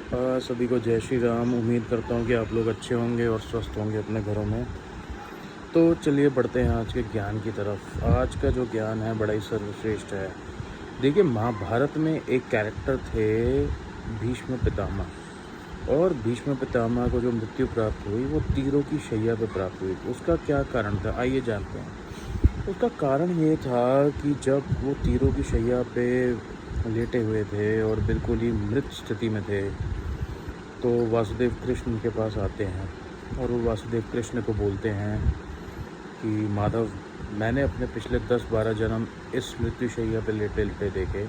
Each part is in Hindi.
सभी को जय श्री राम। उम्मीद करता हूँ कि आप लोग अच्छे होंगे और स्वस्थ होंगे अपने घरों में। तो चलिए बढ़ते हैं आज के ज्ञान की तरफ। आज का जो ज्ञान है बड़ा ही सर्वश्रेष्ठ है। देखिए, महाभारत में एक कैरेक्टर थे भीष्म पितामह, और भीष्म पितामह को जो मृत्यु प्राप्त हुई वो तीरों की शैया पे प्राप्त हुई। उसका क्या कारण था, आइए जानते हैं। उसका कारण ये था कि जब वो तीरों की शैया पे लेटे हुए थे और बिल्कुल ही मृत स्थिति में थे, तो वासुदेव कृष्ण उनके पास आते हैं और वो वासुदेव कृष्ण को बोलते हैं कि माधव, मैंने अपने पिछले 10-12 जन्म इस मृत्युशैया पे लेटे लेटे देखे,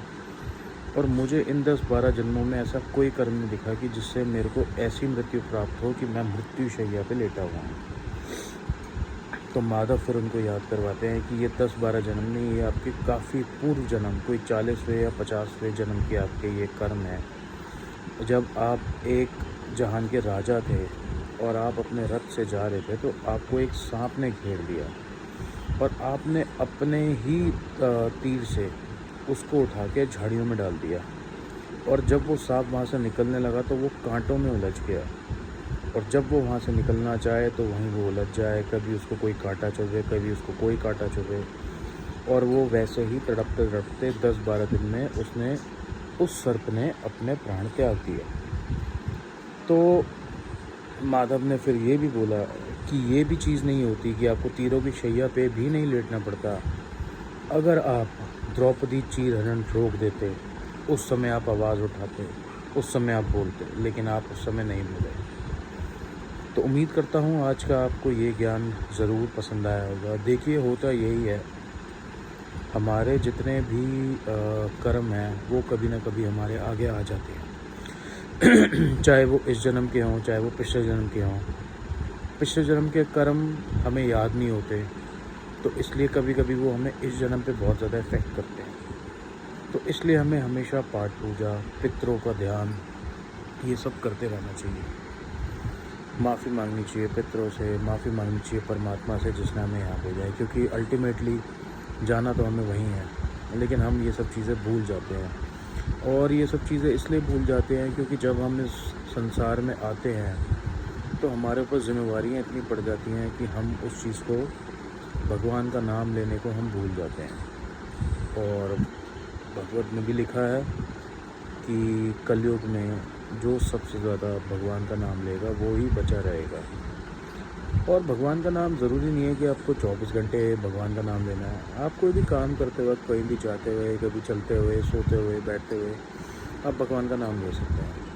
और मुझे इन 10-12 जन्मों में ऐसा कोई कर्म नहीं दिखा कि जिससे मेरे को ऐसी मृत्यु प्राप्त हो कि मैं मृत्युशैया पे लेटा हुआ हूँ। तो माधव फिर उनको याद करवाते हैं कि ये 10-12 जन्म नहीं, ये आपके काफ़ी पूर्व जन्म, कोई 40वें या 50वें जन्म के आपके ये कर्म है। जब आप एक जहान के राजा थे और आप अपने रथ से जा रहे थे, तो आपको एक सांप ने घेर लिया और आपने अपने ही तीर से उसको उठा के झाड़ियों में डाल दिया। और जब वो सांप वहाँ से निकलने लगा तो वो कांटों में उलझ गया, और जब वो वहाँ से निकलना चाहे तो वहीं वो उलझ जाए, कभी उसको कोई कांटा चुभे, कभी उसको कोई कांटा चुभे, और वो वैसे ही तड़पते तड़पते 10-12 दिन में उस सर्प ने अपने प्राण त्याग दिए। तो माधव ने फिर ये भी बोला कि ये भी चीज़ नहीं होती कि आपको तीरों की शैया पे भी नहीं लेटना पड़ता। अगर आप द्रौपदी चीरहरण रोक देते, उस समय आप आवाज़ उठाते, उस समय आप बोलते, लेकिन आप उस समय नहीं बोले। तो उम्मीद करता हूँ आज का आपको ये ज्ञान ज़रूर पसंद आया होगा। देखिए, होता यही है, हमारे जितने भी कर्म हैं वो कभी ना कभी हमारे आगे आ जाते हैं। चाहे वो इस जन्म के हों, चाहे वो पिछले जन्म के हों। पिछले जन्म के कर्म हमें याद नहीं होते, तो इसलिए कभी कभी वो हमें इस जन्म पे बहुत ज़्यादा इफ़ेक्ट करते हैं। तो इसलिए हमें हमेशा पाठ पूजा, पितरों का ध्यान, ये सब करते रहना चाहिए। माफ़ी मांगनी चाहिए पितरों से, माफ़ी मांगनी चाहिए परमात्मा से जिसने हमें यहाँ भेजा है, क्योंकि अल्टीमेटली जाना तो हमें वहीं है, लेकिन हम ये सब चीज़ें भूल जाते हैं। और ये सब चीज़ें इसलिए भूल जाते हैं क्योंकि जब हम इस संसार में आते हैं तो हमारे ऊपर जिम्मेवारियाँ इतनी पड़ जाती हैं कि हम उस चीज़ को, भगवान का नाम लेने को हम भूल जाते हैं। और भगवत में भी लिखा है कि कलयुग में जो सबसे ज़्यादा भगवान का नाम लेगा वो ही बचा रहेगा। और भगवान का नाम ज़रूरी नहीं है कि आपको 24 घंटे भगवान का नाम लेना है। आप कोई भी काम करते वक्त, कहीं भी जाते हुए, कभी चलते हुए, सोते हुए, बैठते हुए, आप भगवान का नाम ले सकते हैं।